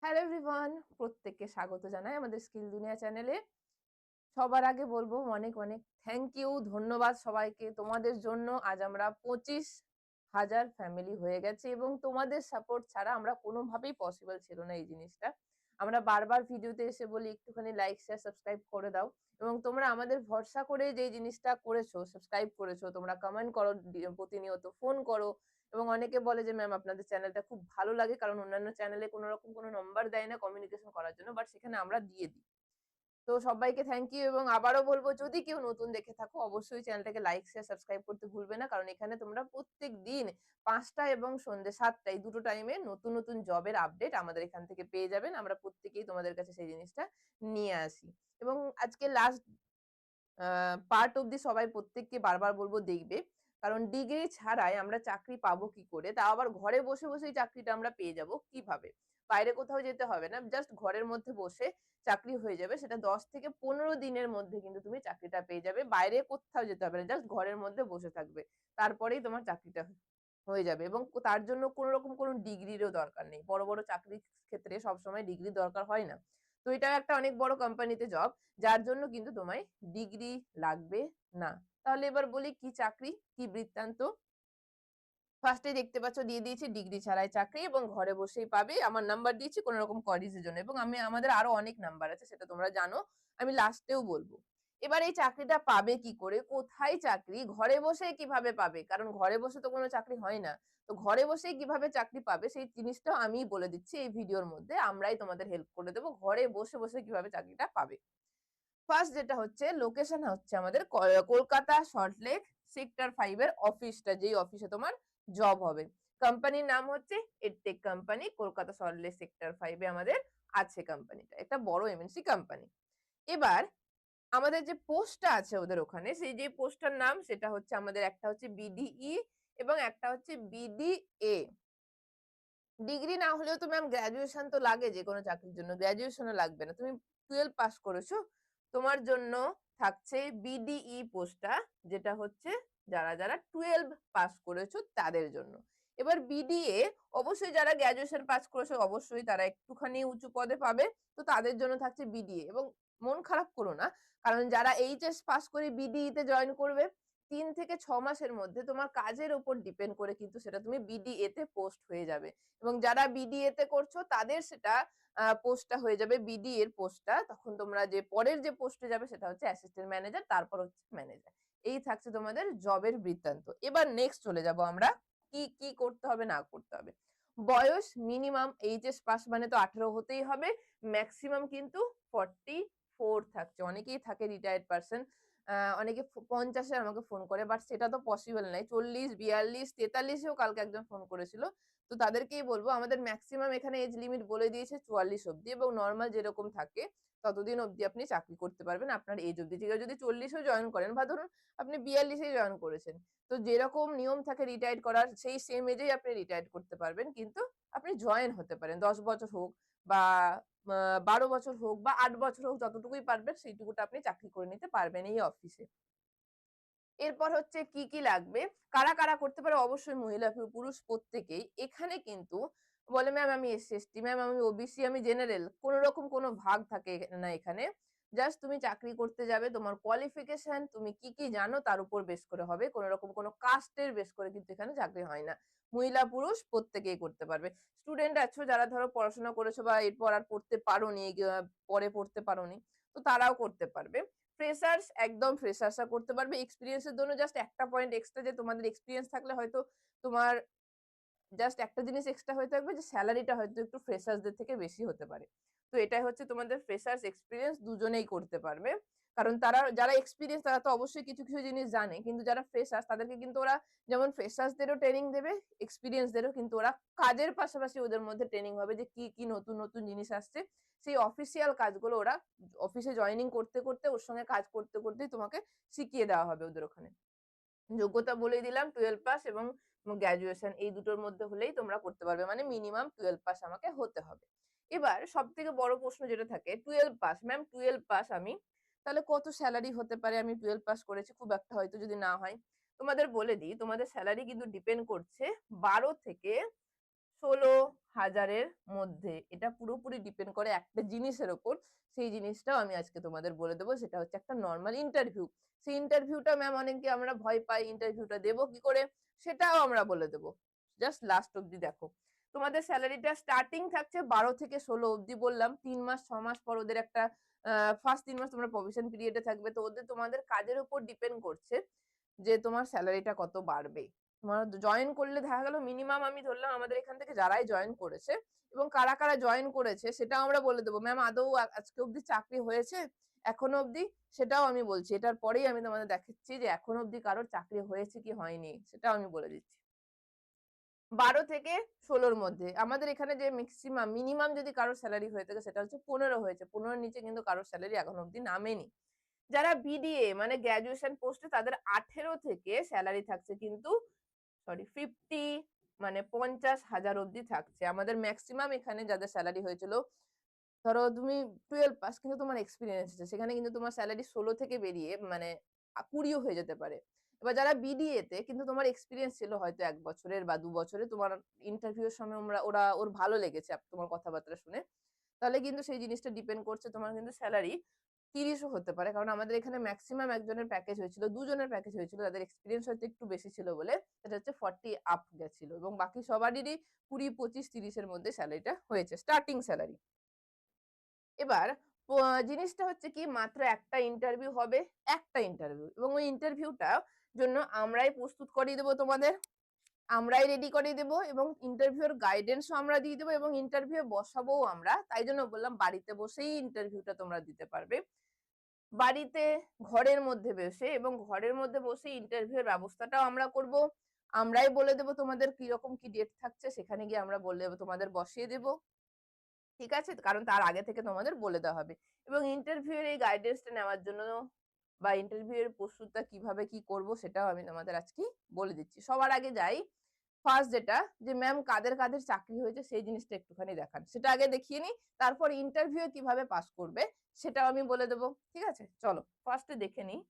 Hello everyone, প্রত্যেককে স্বাগত জানাই আমাদের স্কিল দুনিয়া চ্যানেলে। সবার আগে বলবো অনেক অনেক থ্যাংক ইউ, ধন্যবাদ সবাইকে। তোমাদের জন্য আজ আমরা 25,000 ফ্যামিলি হয়ে গেছে এবং তোমাদের সাপোর্ট ছাড়া আমরা কোনোভাবেই পসিবল ছিল না এই জিনিসটা। আমরা বারবার ভিডিওতে এসে বলি একটুখানি লাইক, শেয়ার, সাবস্ক্রাইব করে দাও এবং তোমরা আমাদের ভরসা করে যেই জিনিসটা করেছো, সাবস্ক্রাইব করেছো, তোমরা কমেন্ট করো, প্রতিনিয়ত ফোন করো এবং অনেকে বলে যে ম্যাম আপনাদের চ্যানেলটা খুব ভালো লাগে কারণ অন্যান্য চ্যানেলে কোনো রকম কোনো নাম্বার দেয় না কমিউনিকেশন করার জন্য, বাট সেখানে আমরা দিয়ে দিই। তো সবাইকে থ্যাংক ইউ এবং আবারও বলব যদি কেউ নতুন দেখে থাকো অবশ্যই চ্যানেলটাকে লাইক, শেয়ার, সাবস্ক্রাইব করতে ভুলবে না। কারণ এখানে তোমরা প্রত্যেকদিন ৫টা এবং সন্ধ্যে ৭টা এই দুটো টাইমে নতুন, নতুন জবের আপডেট আমাদের এখান থেকে পেয়ে যাবেন। আমরা প্রত্যেকেই তোমাদের কাছে সেই জিনিসটা নিয়ে আসি। এবং আজকে লাস্ট পার্ট অব্দি সবাই প্রত্যেককে বারবার বলব দেখবে। কারণ ডিগ্রি ছাড়াই আমরা চাকরি পাবো কি করে? তাও আবার ঘরে বসে, বসেই চাকরিটা আমরা পেয়ে যাবো কিভাবে? বাইরে কোথাও যেতে হবে না। জাস্ট ঘরের মধ্যে বসে চাকরি হয়ে যাবে। সেটা ১০ থেকে ১৫ দিনের মধ্যে কিন্তু তুমি চাকরিটা পেয়ে যাবে। বাইরে কোত্থাও যেতে হবে না। জাস্ট ঘরের মধ্যে বসে থাকবে। তারপরেই তোমার চাকরিটা হয়ে যাবে এবং তার জন্য কোন রকম কোন ডিগ্রিরও দরকার নেই। বড়, বড় চাকরির ক্ষেত্রে সবসময় ডিগ্রির দরকার হয় না। তো এটা একটা অনেক বড় কোম্পানিতে জব। যার জন্য কিন্তু তোমায় ডিগ্রি লাগবে না। তাহলে এবার বলি কি চাকরি, কি বৃত্তান্ত? ফার্স্ট এ দেখতে পাচ্ছ দিয়ে দিয়েছি ডিগ্রি ছাড়াই চাকরি এবং ঘরে বসেই পাবে। আমার নাম্বার দিয়েছি কোন রকম কোয়ারিজ এর জন্য এবং আমাদের আরো অনেক নাম্বার আছে সেটা তোমরা জানো। আমি লাস্টেও বলব। এবার এই চাকরিটা পাবে কি করে? কোথায় চাকরি? ঘরে বসে কিভাবে পাবে? কারণ ঘরে বসে তো কোনো চাকরি হয় না। তো ঘরে বসেই কিভাবে চাকরি পাবে সেই জিনিসটাও আমিই বলে দিচ্ছি এই ভিডিওর মধ্যে। আমরাই তোমাদের হেল্প করে দেব। ঘরে বসে, বসে কিভাবে চাকরিটা পাবে। ফার্স্ট যেটা হচ্ছে লোকেশন হচ্ছে আমাদের কলকাতা সল্টলেক সেক্টর 5 এর অফিসটা, যেই অফিসে তোমার জব হবে। কোম্পানির নাম হচ্ছে edtech company. Kolkata Salt Lake sector 5 এ আমাদের আছে কোম্পানিটা। একটা বড় এমএনসি কোম্পানি। এবার আমাদের যে পোস্টটা আছে ওদের ওখানে, সেই যে পোস্টটার নাম সেটা হচ্ছে আমাদের একটা হচ্ছে বিডিই এবং একটা হচ্ছে বিডিএ। ডিগ্রি না হলেও তো ম্যাম গ্র্যাজুয়েশন তো লাগে যেকোনো চাকরির জন্য। গ্র্যাজুয়েশনও লাগবে না। তুমি 12 পাস করেছো। তোমার জন্য থাকছে বিডিই পোস্টটা, যেটা হচ্ছে যারা 12 পাস করেছো তাদের জন্য। এবার বিডিএ অবশ্যই যারা গ্র্যাজুয়েশন পাস করেছো অবশ্যই তারা একটুখানি উঁচু পদে পাবে। তো তাদের জন্য থাকছে বিডিএ এবং মন খারাপ করো না। কারণ যারা এইচএস পাস করে বিডিই তে জয়েন করবে ৩ থেকে ৬ মাসের মধ্যে তোমার কাজের উপর ডিপেন্ড করে কিন্তু সেটা তুমি বিডিএ তে পোস্ট হয়ে যাবে। এবং যারা বিডিএ তে করছো তাদের সেটা পোস্টটা হয়ে যাবে বিডি এর পোস্টটা। তখন তোমরা যে পরের যে পোস্টে যাবে সেটা হচ্ছে অ্যাসিস্ট্যান্ট ম্যানেজার, তারপর হচ্ছে ম্যানেজার। এই থাকছে তোমাদের জবের বৃত্তান্ত। এবার নেক্সট চলে যাব আমরা কি, কি করতে হবে না করতে হবে। বয়স মিনিমাম এইচএস পাস মানে তো 18 হতেই হবে। মেক্সিমাম কিন্তু 44 থাকছে। অনেকেই থাকে রিটায়ার্ড পারসন। অনেকে 50 এ আমাকে ফোন করে। বাট সেটা তো পসিবল নয়। 40, 42, 43 এও কালকে একজন ফোন করেছিল। তো তাদেরকেই বলবো আমাদের ম্যাক্সিমাম এখানে এজ লিমিট বলে দিয়েছে 44 অব্দি এবং নরমাল যেরকম থাকে ততদিন অব্দি আপনি চাকরি করতে পারবেন আপনার এজ অব্দি। ঠিক আছে, যদি 40 এও জয়েন করেন বা ধরুন আপনি 42 এ জয়েন করেছেন। তো যেরকম নিয়ম থাকে রিটায়ার্ড করার সেই সেম এজেই আপনি রিটায়ার্ড করতে পারবেন। কিন্তু আপনি জয়েন হতে পারেন। ১০ বছর হোক বা ১২ বছর হোক বা ৮ বছর হোক, যতটুকুই পারবেন সেইটুকুটা আপনি চাকরি করে নিতে পারবেন এই অফিসে। এরপর হচ্ছে কি, কি লাগবে? কারা, কারা করতে পারে? অবশ্যই মহিলা পুরুষ প্রত্যেকেই। এখানে কিন্তু বলে ম্যাম আমি এসসি, ম্যাম আমি ওবিসি, আমি জেনারেল। কোন রকম কোন ভাগ থাকে না এখানে। জাস্ট তুমি চাকরি করতে যাবে। তোমার কোয়ালিফিকেশন তুমি কি, কি জানো তার উপর বেস করে হবে। কোন রকম কোন কাস্টের বেস করে কিন্তু এখানে চাকরি হয় না। মহিলা পুরুষ প্রত্যেকেই করতে পারবে। স্টুডেন্ট আছো যারা ধরো পড়াশোনা করেছো বা এরপর আর পড়তে পারোনি, পরে পড়তে পারোনি, তো তারাও করতে পারবে। ফ্রেশার্স একদম ফ্রেশার্সরা করতে পারবে। এক্সপেরিয়েন্স এর জন্য জাস্ট একটা পয়েন্ট এক্সট্রা, যে তোমাদের এক্সপেরিয়েন্স থাকলে হয়তো তোমার জাস্ট একটা জিনিস এক্সট্রা হয়ে থাকবে যে সেলারিটা হয়তো একটু ফ্রেশার্সদের থেকে বেশি হতে পারে। তো এটাই হচ্ছে তোমাদের ফ্রেশার্স এক্সপেরিয়েন্স দুজনেই করতে পারবে। কারণ তারা যারা এক্সপেরিয়েন্স তারা তো অবশ্যই কিছু, কিছু জিনিস জানে। কিন্তু যারা ফ্রেশার্স তাদেরকে কিন্তু ওরা যেমন ফ্রেশার্সদেরও ট্রেনিং দেবে, এক্সপেরিয়েন্সদেরও কিন্তু ওরা কাজের পাশাপাশি ওদের মধ্যে ট্রেনিং হবে যে কি, কি নতুন, নতুন জিনিস আসছে। সেই অফিসিয়াল কাজগুলো ওরা অফিসে জয়েনিং করতে, করতে ওর সঙ্গে কাজ করতে, করতেই তোমাকে শিখিয়ে দেওয়া হবে ওদের ওখানে। যোগ্যতা বলেই দিলাম 12 পাস এবং গ্র্যাজুয়েশন এই দুটোর মধ্যে হলেই তোমরা করতে পারবে। মানে মিনিমাম 12 পাস আমাকে হতে হবে। এবার সবথেকে বড় প্রশ্ন যেটা থাকে 12 পাস, ম্যাম 12 পাস আমি, তাহলে কত সেলারি হতে পারে? আমি 12 পাস করেছি, খুব একটা হয়তো যদি না হয়। তোমাদের বলে দিই তোমাদের সেলারি কিন্তু ডিপেন্ড করছে 12 থেকে 16,000-এর মধ্যে। এটা পুরোপুরি ডিপেন্ড করে একটা জিনিসের ওপর। সেই জিনিসটাও আমি আজকে তোমাদের বলে দেবো। সেটা হচ্ছে একটা নরমাল ইন্টারভিউ। সেই ইন্টারভিউটা ম্যাম অনেকে আমরা ভয় পাই, ইন্টারভিউটা দেবো কি করে? সেটাও আমরা বলে দেবো। জাস্ট লাস্ট অব্দি দেখো। তোমাদের স্যালারিটা স্টার্টিং থাকছে 12 থেকে 16 অব্দি বললাম। 3 মাস 6 মাস পর ওদের একটা ফার্স্ট 3 মাস তোমরা প্রভিশন পিরিয়ডে থাকবে। তো ওদের তোমাদের কাজের উপর ডিপেন্ড করছে যে তোমার স্যালারিটা কত বাড়বে। তোমার জয়েন করলে দেখা গেল মিনিমাম আমি ধরলাম আমাদের এখান থেকে যারাই জয়েন করেছে এবং কারা কারা জয়েন করেছে সেটাও আমরা বলে দেবো। ম্যাম আদৌ আজকে অব্দি চাকরি হয়েছে? এখনো অব্দি? সেটাও আমি বলছি। এটার পরেই আমি তোমাদের দেখাচ্ছি যে এখনো অব্দি কারোর চাকরি হয়েছে কি হয়নি সেটাও আমি বলে দিচ্ছি। 12 থেকে 16 মধ্যে। আমাদের এখানে যে ম্যাক্সিমাম মিনিমাম যদি কারোর স্যালারি হয়ে থাকে সেটা হচ্ছে 15 হয়েছে। 15 নিচে কিন্তু কারোর স্যালারি এখনো অব্দি নামেনি। যারা বিডিএ মানে গ্র্যাজুয়েশন পোস্টে তাদের 18 থেকে স্যালারি থাকছে কিন্তু সরি 50 মানে 50,000 অব্দি থাকছে। আমাদের ম্যাক্সিমাম এখানে যাদের স্যালারি হয়েছিল ধরো তুমি 12 পাস কিন্তু তোমার এক্সপিরিয়েন্স আছে। সেখানে কিন্তু তোমার স্যালারি 16 থেকে বেরিয়ে মানে 20 হয়ে যেতে পারে। এবার যারা বিডিএ তে কিন্তু তোমার এক্সপিরিয়েন্স ছিল হয়তো 1 বছরের বা 2 বছরের তোমার ইন্টারভিউ এর সময় ওর ভালো লেগেছে তোমার কথাবার্তা শুনে। তাহলে কিন্তু সেই জিনিসটা ডিপেন্ড করছে তোমার কিন্তু স্যালারি 30 ও হতে পারে। কারণ আমাদের এখানে ম্যাক্সিমাম একজনের প্যাকেজ হয়েছিল, 2 জনের প্যাকেজ হয়েছিল। তাদের এক্সপেরিয়েন্স হয়তো একটু বেশি ছিল বলে সেটা হচ্ছে 40 আপ গেছিল এবং বাকি সবারই 20, 25, 30 এর মধ্যে স্যালারিটা হয়েছে স্টার্টিং স্যালারি। এবার জিনিসটা হচ্ছে কি মাত্র একটা ইন্টারভিউ হবে, একটা ইন্টারভিউ এবং ওই ইন্টারভিউটা জন্য আমরাই প্রস্তুত করিয়ে দেবো তোমাদের। আমরাই রেডি করিয়ে দেবো এবং ইন্টারভিউর গাইডেন্সও আমরা দিয়ে দেবো এবং ইন্টারভিউ বসাবোও আমরা। তাই জন্য বললাম বাড়িতে বসেই ইন্টারভিউটা তোমরা দিতে পারবে। বাড়িতে ঘরের মধ্যে বসে এবং ঘরের মধ্যে বসে ইন্টারভিউর ব্যবস্থাটাও আমরা করব। আমরাই বলে দেবো তোমাদের কিরকম কি ডেট থাকছে, সেখানে গিয়ে আমরা বলে দেবো তোমাদের বসিয়ে দেবো। ঠিক আছে? কারণ তার আগে থেকে তোমাদের বলে দেওয়া হবে এবং ইন্টারভিউ এর এই গাইডেন্সটা নেওয়ার জন্য বা ইন্টারভিউ এর প্রস্তুতটা কিভাবে কি করব সেটাও আমি তোমাদের আজকে বলে দিচ্ছি। সবার আগে যাই ফার্স্ট যেটা যে ম্যাম কাদের কাদের চাকরি হয়েছে সেই জিনিসটা একটুখানি দেখান। সেটা আগে দেখিয়ে নিই, তারপর ইন্টারভিউ কিভাবে পাস করবে সেটাও আমি বলে দেবো। ঠিক আছে? চলো ফার্স্টে দেখে নিই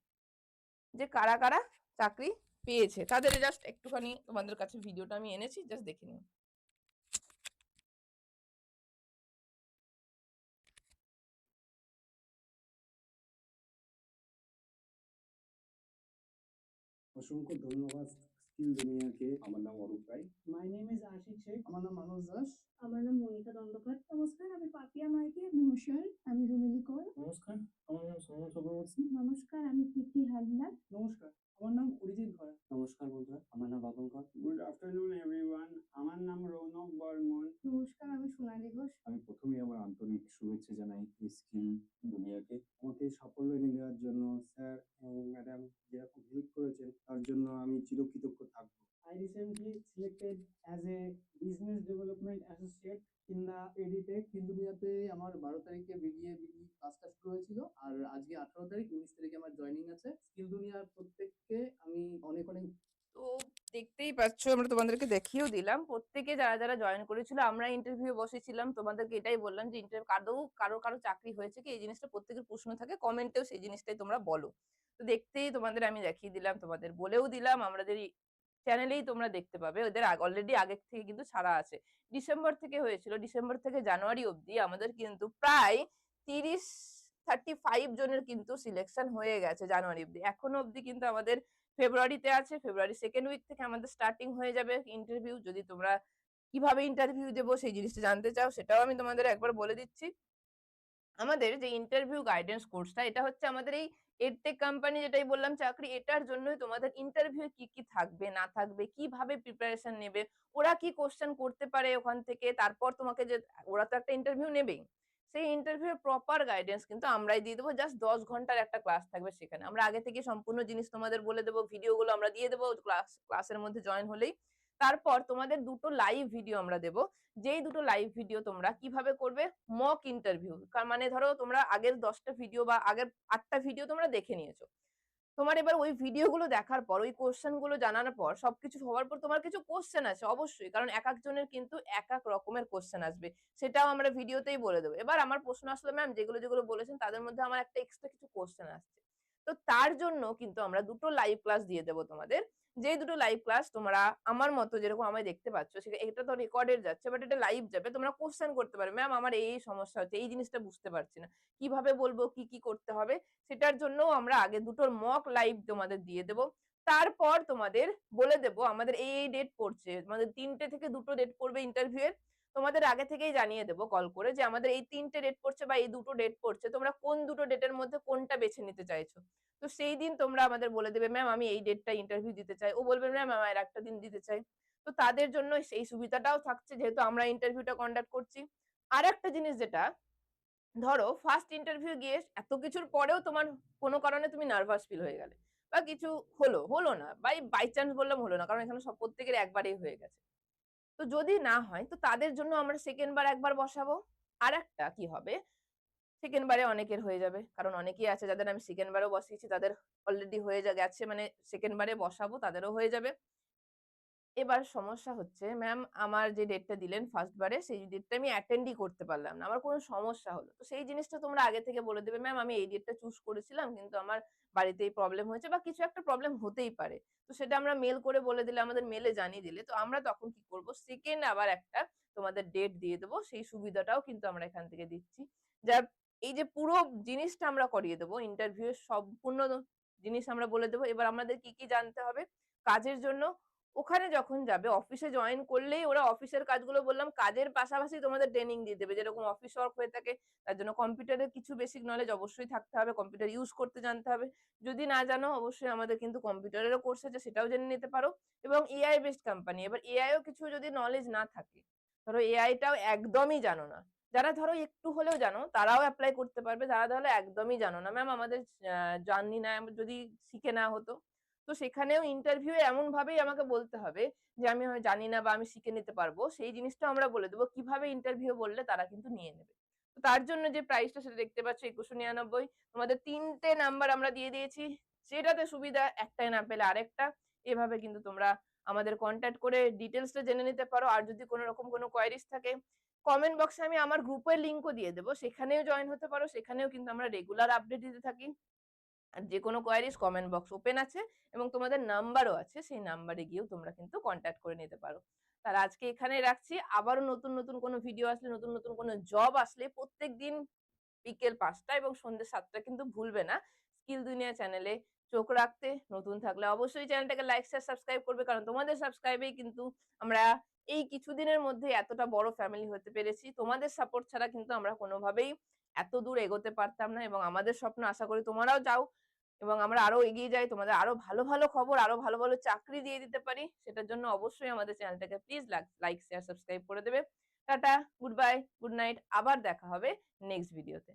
যে কারা কারা চাকরি পেয়েছে। তাদের জাস্ট একটুখানি তোমাদের কাছে ভিডিওটা আমি এনেছি, জাস্ট দেখে নিই। অসংখ্য ধন্যবাদ স্কিল দুনিয়াকে। আমার নাম Arup Roy. My name is Ashik Sheikh. আমার নাম মানস দাস। আমার নাম মনিকা দণ্ডপাট। নমস্কার, আমি পাপিয়া মাইতি। নমস্কার, আমি রুমিলি কর। নমস্কার, আমার নাম সৌম্য চক্রবর্তী। নমস্কার, আমি প্রীতি হালদার। নমস্কার, আমার নাম অরিজিৎ ঘরা। নমস্কার বন্ধুরা, আমার নাম বাবন কর। গুড আফটারনুন এভরিওয়ান, আমার নাম রৌনক বর্মন। নমস্কার, আমি সোনালী ঘোষ। আমি প্রথমেই আমার আন্তরিক শুভেচ্ছা জানাই স্কিল দুনিয়াকে। আমাকে সাফল্য এনে দেওয়ার জন্য স্যার এবং ম্যাডাম যেরকম হেল্প করেছেন তার জন্য আমি চিরকৃতজ্ঞ থাকবো। I recently selected as a business development associate in the EdTech। Skill দুনিয়াতে আমার 12 তারিখে বিডিএ কাজটা শুরু হয়েছিল আর আজকে 18 তারিখ, 19 তারিখে আমার জয়েনিং আছে। স্কিল দুনিয়ার প্রত্যেককে আমি অনেক অনেক তো দেখতেই পাচ্ছ আমরা তোমাদেরকে দেখিয়েও দিলাম প্রত্যেকে যারা যারা জয়েন করেছিল আমরা ইন্টারভিউ বসেছিলাম তোমাদেরকে এটাই বললাম যে কারো কারো চাকরি হয়েছে কি এই জিনিসটা প্রত্যেকের প্রশ্ন থাকে কমেন্টেও সেই জিনিসটাই তোমরা বলো। তো দেখতেই তোমাদের আমি দেখিয়ে দিলাম তোমাদের বলেও দিলাম আমাদের চ্যানেলেই তোমরা দেখতে পাবে ওদের অলরেডি আগের থেকে কিন্তু ছাড়া আছে। ডিসেম্বর থেকে হয়েছিল, ডিসেম্বর থেকে জানুয়ারি অবধি আমাদের কিন্তু প্রায় 35 জনের কিন্তু সিলেকশন হয়ে গেছে জানুয়ারি অবধি। এখনো অবধি কিন্তু আমাদের ফেব্রুয়ারিতে আছে, ফেব্রুয়ারি সেকেন্ড উইক থেকে আমাদের স্টার্টিং হয়ে যাবে ইন্টারভিউ। যদি তোমরা কিভাবে ইন্টারভিউ দেবো সেই জিনিসটা জানতে চাও সেটাও আমি তোমাদের একবার বলে দিচ্ছি। আমাদের যে ইন্টারভিউ গাইডেন্স কোর্সটা এটা হচ্ছে আমাদের এই এডটেক কোম্পানি যেটাই বললাম চাকরি, এটার জন্যই তোমাদের ইন্টারভিউ কি কি থাকবে না থাকবে, কিভাবে প্রিপারেশন নেবে, ওরা কি কোশ্চেন করতে পারে ওখান থেকে, তারপর তোমাকে যে ওরা তো একটা ইন্টারভিউ নেবেই, সেই ইন্টারভিউ প্রপার গাইডেন্স কিন্তু আমরাই দিয়ে দেবো। জাস্ট 10 ঘন্টার একটা ক্লাস থাকবে, সেখানে আমরা আগে থেকে সম্পূর্ণ জিনিস তোমাদের বলে দেবো, ভিডিওগুলো আমরা দিয়ে দেবো ক্লাসের মধ্যে জয়েন হলেই। তারপর তোমাদের দুটো লাইভ ভিডিও আমরা দেবো, যেই দুটো লাইভ ভিডিও তোমরা কিভাবে করবে মক ইন্টারভিউ। মানে ধরো তোমরা আগের 10টা ভিডিও বা আগের 8টা ভিডিও তোমরা দেখে নিয়েছো, তোমার এবার ওই ভিডিওগুলো দেখার পর ওই কোশ্চেন গুলো জানার পর সবকিছু হওয়ার পর তোমার কিছু কোশ্চেন আছে অবশ্যই, কারণ এক একজনের কিন্তু এক এক রকমের কোশ্চেন আসবে, সেটাও আমরা ভিডিওতেই বলে দেবো। এবার আমার প্রশ্ন আসলো ম্যাম যেগুলো যেগুলো বলেছেন তাদের মধ্যে আমার একটা এক্সট্রা কিছু কোশ্চেন আসছে, তো তার জন্য কিন্তু আমরা দুটো লাইভ ক্লাস দিয়ে দেবো তোমাদের। যেই দুটো লাইভ ক্লাস তোমরা আমার মতো যেরকম আমায় দেখতে পাচ্ছ, এটা তো রেকর্ডেড যাচ্ছে, বাট এটা লাইভ যাবে। তোমরা কোয়েশ্চেন করতে পারো, ম্যাম আমার এই সমস্যা হচ্ছে, এই জিনিসটা বুঝতে পারছি না, কিভাবে বলবো, কি কি করতে হবে। সেটার জন্য আমরা আগে দুটোর মক লাইভ তোমাদের দিয়ে দেবো। তারপর তোমাদের বলে দেবো আমাদের এই ডেট পড়ছে, আমাদের 3টে থেকে 2টো ডেট পড়বে ইন্টারভিউ এর। তোমাদের আগে থেকেই জানিয়ে দেবো কল করে যে আমাদের এই 3টে ডেট পড়ছে বা এই 2টো ডেট পড়ছে, তোমরা কোন 2টো ডেটের মধ্যে কোনটা বেছে নিতে চাইছো। তো সেই দিন তোমরা আমাদের বলে দেবে, ম্যাম আমি এই ডেটটা ইন্টারভিউ দিতে চাই, ও বলবে ম্যাম আমি আর একটা দিন দিতে চাই। তো তাদের জন্য সেই সুবিধাটাও থাকছে, যেহেতু আমরা ইন্টারভিউটা কন্ডাক্ট করছি। আর একটা জিনিস যেটা, ধরো ফার্স্ট ইন্টারভিউ গিয়ে এত কিছুর পরেও তোমার কোনো কারণে তুমি নার্ভাস ফিল হয়ে গেলে, বা কিছু হলো না, বাই চান্স বললাম হলো না, কারণ এখানে সব প্রত্যেকের একবারেই হয়ে গেছে। তো যদি না হয় তো তাদের জন্য আমরা সেকেন্ড বার একবার বসাবো। আর একটা কি হবে, সেকেন্ড বারে অনেকের হয়ে যাবে, কারণ অনেকেই আছে যাদের আমি সেকেন্ড বারেও বসিয়েছি, তাদের অলরেডি হয়ে গেছে, মানে সেকেন্ড বারে বসাবো তাদেরও হয়ে যাবে। এবার সমস্যা হচ্ছে, ম্যাম আমার যে ডেটটা দিলেন ফার্স্ট বারে, সেই ডেটটা আমি অ্যাটেন্ডই করতে পারলাম না, আমার কোনো সমস্যা হলো, তো সেই জিনিসটা তোমরা আগে থেকে বলে দেবে, ম্যাম আমি এই ডেটটা চুজ করেছিলাম কিন্তু আমার বাড়িতে এই প্রবলেম হয়েছে বা কিছু একটা প্রবলেম হতেই পারে। তো সেটা আমরা মেল করে বলে দিলে, আমাদের মেলে জানিয়ে দিলে, তো আমরা তখন কি করব, সেকেন্ড আবার একটা তোমাদের ডেট দিয়ে দেবো। সেই সুবিধাটাও কিন্তু আমরা এখান থেকে দিচ্ছি। যা এই যে পুরো জিনিসটা আমরা করিয়ে দেবো, ইন্টারভিউ এর সম্পূর্ণ জিনিস আমরা বলে দেবো। এবার আমাদের কি কি জানতে হবে কাজের জন্য, ওখানে যখন যাবে অফিসে জয়েন করলেই ওরা অফিসের কাজগুলো বললাম, কাজের পাশাপাশি তোমাদের ট্রেনিং দিয়ে দেবে, যেরকম অফিস ওয়ার্ক হয়ে থাকে। তার জন্য কম্পিউটারের কিছু বেসিক নলেজ অবশ্যই থাকতে হবে, কম্পিউটার ইউজ করতে জানতে হবে। যদি না জানো অবশ্যই আমাদের কিন্তু কম্পিউটারেরও কোর্স আছে, সেটাও জেনে নিতে পারো। এবং এআই বেসড কোম্পানি, এবার এআইও কিছু যদি নলেজ না থাকে, ধরো এআইটাও একদমই জানো না, যারা ধরো একটু হলেও জানো তারাও অ্যাপ্লাই করতে পারবে, যারা ধরো একদমই জানো না, ম্যাম আমাদের জানি না, যদি শিখে না হতো, তো সেখানেও ইন্টারভিউ এমন ভাবেই আমাকে বলতে হবে যে আমি জানি না বা আমি শিখে নিতে পারবো, সেই জিনিসটা আমরা বলে দেবো কিভাবে ইন্টারভিউ বললে তারা কিন্তু নিয়ে নেবে। তো তার জন্য যে প্রাইসটা সেটা দেখতে পাচ্ছ 2199। তোমাদের 3টে নাম্বার আমরা দিয়ে দিয়েছি, যেটাতে সুবিধা একটাই না পেলে আরেকটা। এভাবে কিন্তু তোমরা আমাদের কন্ট্যাক্ট করে ডিটেলসটা জেনে নিতে পারো। আর যদি কোনো রকম কোনো কোয়ারিজ থাকে, কমেন্ট বক্সে আমি আমার গ্রুপের লিঙ্কও দিয়ে দেবো, সেখানেও জয়েন হতে পারো। সেখানেও কিন্তু আমরা রেগুলার আপডেট দিতে থাকি। আর যেকোনো কোয়ারিজ কমেন্ট বক্স ওপেন আছে এবং তোমাদের নাম্বারও আছে, সেই নাম্বারে গিয়েও তোমরা কিন্তু কন্ট্যাক্ট করে নিতে পারো। তার আজকে এখানে রাখছি, আবারও নতুন নতুন কোনো ভিডিও আসলে, নতুন নতুন কোনো জব আসলে প্রত্যেকদিন বিকেল 5টা এবং সন্ধ্যে 7টা কিন্তু ভুলবে না স্কিল দুনিয়া চ্যানেলে চোখ রাখতে। নতুন থাকলে অবশ্যই চ্যানেলটাকে লাইক শেয়ার সাবস্ক্রাইব করবে, কারণ তোমাদের সাবস্ক্রাইবেই কিন্তু আমরা এই কিছুদিনের মধ্যে এতটা বড় ফ্যামিলি হতে পেরেছি। তোমাদের সাপোর্ট ছাড়া কিন্তু আমরা কোনোভাবেই এত দূর এগোতে পারতাম না, এবং আমাদের স্বপ্ন আশা করি তোমরাও যাও এবং আমরা আরো এগিয়ে যাই, তোমাদের আরো ভালো ভালো খবর, আরো ভালো ভালো চাকরি দিয়ে দিতে পারি। সেটার জন্য অবশ্যই আমাদের চ্যানেলটাকে প্লিজ লাইক শেয়ার সাবস্ক্রাইব করে দেবে। Tata, good bye, good night, আবার দেখা হবে নেক্সট ভিডিওতে।